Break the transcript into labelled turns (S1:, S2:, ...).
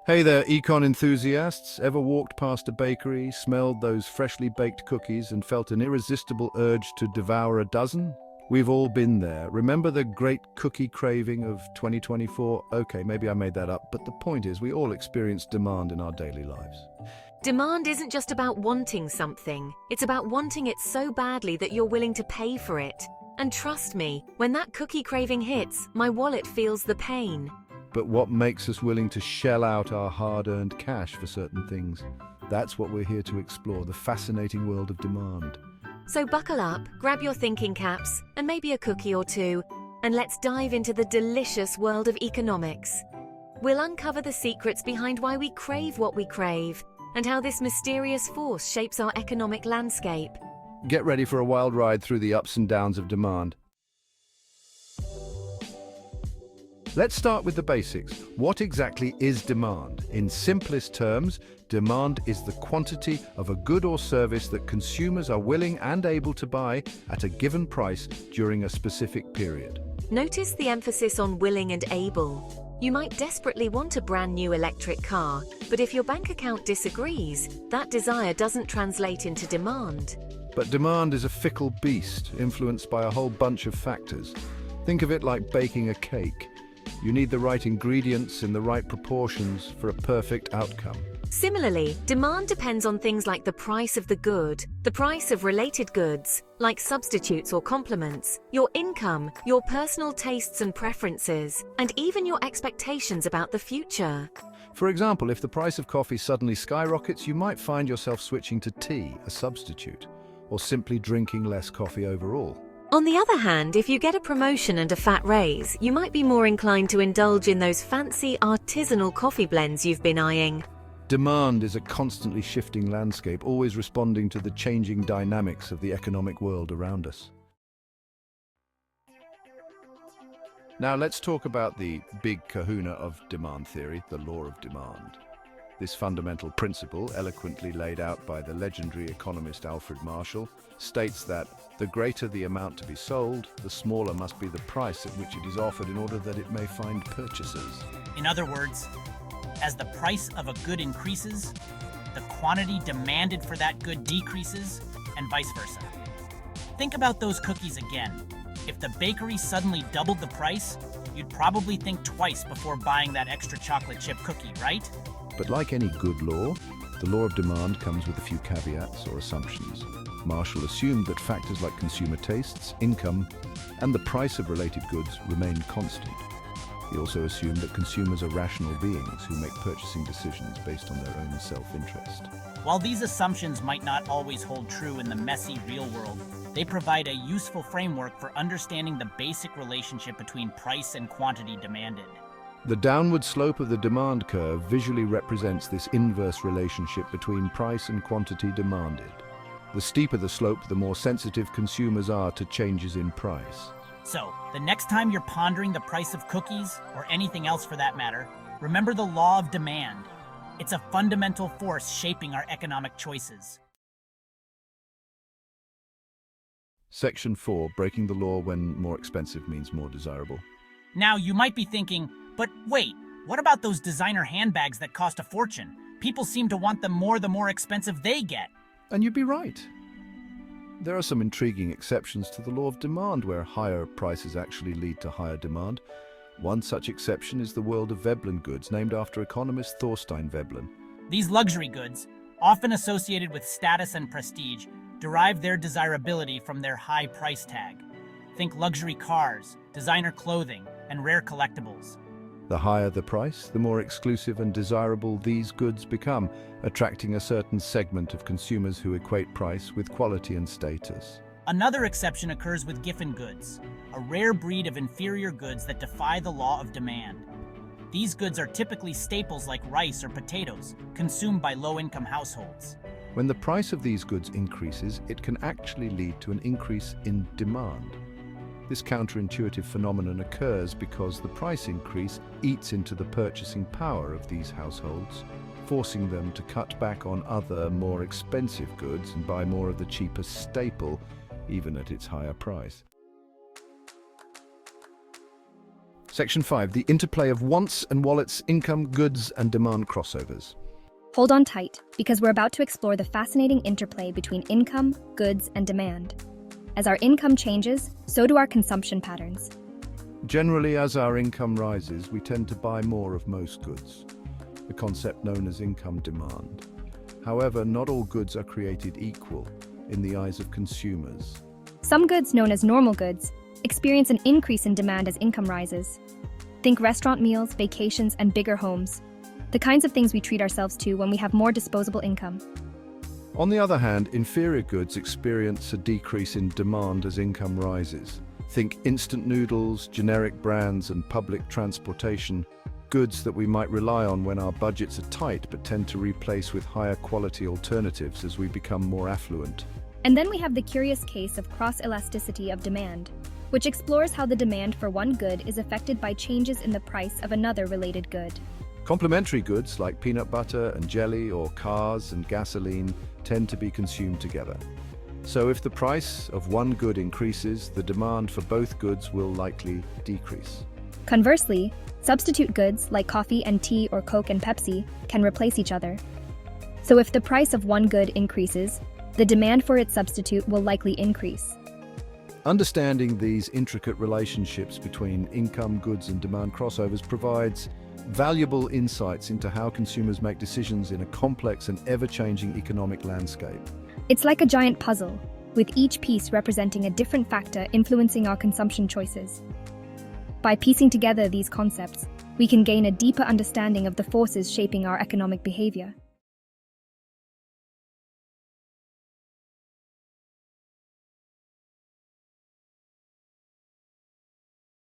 S1: Hey there, econ enthusiasts. Ever walked past a bakery, smelled those freshly baked cookies, and felt an irresistible urge to devour a dozen? We've all been there. Remember the great cookie craving of 2024? Okay, maybe I made that up, but the point is we all experience demand in our daily lives.
S2: Demand isn't just about wanting something. It's about wanting it so badly that you're willing to pay for it. And trust me, when that cookie craving hits, my wallet feels the pain.
S1: But what makes us willing to shell out our hard-earned cash for certain things? That's what we're here to explore, the fascinating world of demand.
S2: So buckle up, grab your thinking caps, and maybe a cookie or two, and let's dive into the delicious world of economics. We'll uncover the secrets behind why we crave what we crave, and how this mysterious force shapes our economic landscape.
S1: Get ready for a wild ride through the ups and downs of demand. Let's start with the basics. What exactly is demand? In simplest terms, demand is the quantity of a good or service that consumers are willing and able to buy at a given price during a specific period.
S2: Notice the emphasis on willing and able. You might desperately want a brand new electric car, but if your bank account disagrees, that desire doesn't translate into demand.
S1: But demand is a fickle beast, influenced by a whole bunch of factors. Think of it like baking a cake. You need the right ingredients in the right proportions for a perfect outcome.
S2: Similarly, demand depends on things like the price of the good, the price of related goods, like substitutes or complements, your income, your personal tastes and preferences, and even your expectations about the future.
S1: For example, if the price of coffee suddenly skyrockets, you might find yourself switching to tea, a substitute, or simply drinking less coffee overall.
S2: On the other hand, if you get a promotion and a fat raise, you might be more inclined to indulge in those fancy artisanal coffee blends you've been eyeing.
S1: Demand is a constantly shifting landscape, always responding to the changing dynamics of the economic world around us. Now let's talk about the big kahuna of demand theory, the law of demand. This fundamental principle, eloquently laid out by the legendary economist Alfred Marshall, states that the greater the amount to be sold, the smaller must be the price at which it is offered in order that it may find purchasers.
S3: In other words, as the price of a good increases, the quantity demanded for that good decreases, and vice versa. Think about those cookies again. If the bakery suddenly doubled the price, you'd probably think twice before buying that extra chocolate chip cookie, right?
S1: But like any good law, the law of demand comes with a few caveats or assumptions. Marshall assumed that factors like consumer tastes, income, and the price of related goods remain constant. He also assumed that consumers are rational beings who make purchasing decisions based on their own self-interest.
S3: While these assumptions might not always hold true in the messy real world, they provide a useful framework for understanding the basic relationship between price and quantity demanded.
S1: The downward slope of the demand curve visually represents this inverse relationship between price and quantity demanded. The steeper the slope, the more sensitive consumers are to changes in price.
S3: So, the next time you're pondering the price of cookies, or anything else for that matter, remember the law of demand. It's a fundamental force shaping our economic choices.
S1: Section 4, breaking the law when more expensive means more desirable.
S3: Now, you might be thinking, but wait, what about those designer handbags that cost a fortune? People seem to want them more the more expensive they get.
S1: And you'd be right. There are some intriguing exceptions to the law of demand where higher prices actually lead to higher demand. One such exception is the world of Veblen goods, named after economist Thorstein Veblen.
S3: These luxury goods, often associated with status and prestige, derive their desirability from their high price tag. Think luxury cars, designer clothing, and rare collectibles.
S1: The higher the price, the more exclusive and desirable these goods become, attracting a certain segment of consumers who equate price with quality and status.
S3: Another exception occurs with Giffen goods, a rare breed of inferior goods that defy the law of demand. These goods are typically staples like rice or potatoes, consumed by low-income households.
S1: When the price of these goods increases, it can actually lead to an increase in demand. This counterintuitive phenomenon occurs because the price increase eats into the purchasing power of these households, forcing them to cut back on other, more expensive goods and buy more of the cheaper staple, even at its higher price. Section 5. The interplay of wants and wallets, income, goods, and demand crossovers.
S4: Hold on tight, because we're about to explore the fascinating interplay between income, goods, and demand. As our income changes, so do our consumption patterns.
S1: Generally, as our income rises, we tend to buy more of most goods, the concept known as income demand. However, not all goods are created equal in the eyes of consumers.
S4: Some goods, known as normal goods, experience an increase in demand as income rises. Think restaurant meals, vacations, and bigger homes. The kinds of things we treat ourselves to when we have more disposable income.
S1: On the other hand, inferior goods experience a decrease in demand as income rises. Think instant noodles, generic brands, and public transportation, goods that we might rely on when our budgets are tight but tend to replace with higher quality alternatives as we become more affluent.
S4: And then we have the curious case of cross-elasticity of demand, which explores how the demand for one good is affected by changes in the price of another related good.
S1: Complementary goods like peanut butter and jelly or cars and gasoline tend to be consumed together. So if the price of one good increases, the demand for both goods will likely decrease.
S4: Conversely, substitute goods like coffee and tea or Coke and Pepsi can replace each other. So if the price of one good increases, the demand for its substitute will likely increase.
S1: Understanding these intricate relationships between income, goods, and demand crossovers provides valuable insights into how consumers make decisions in a complex and ever-changing economic landscape.
S4: It's like a giant puzzle, with each piece representing a different factor influencing our consumption choices. By piecing together these concepts, we can gain a deeper understanding of the forces shaping our economic behavior.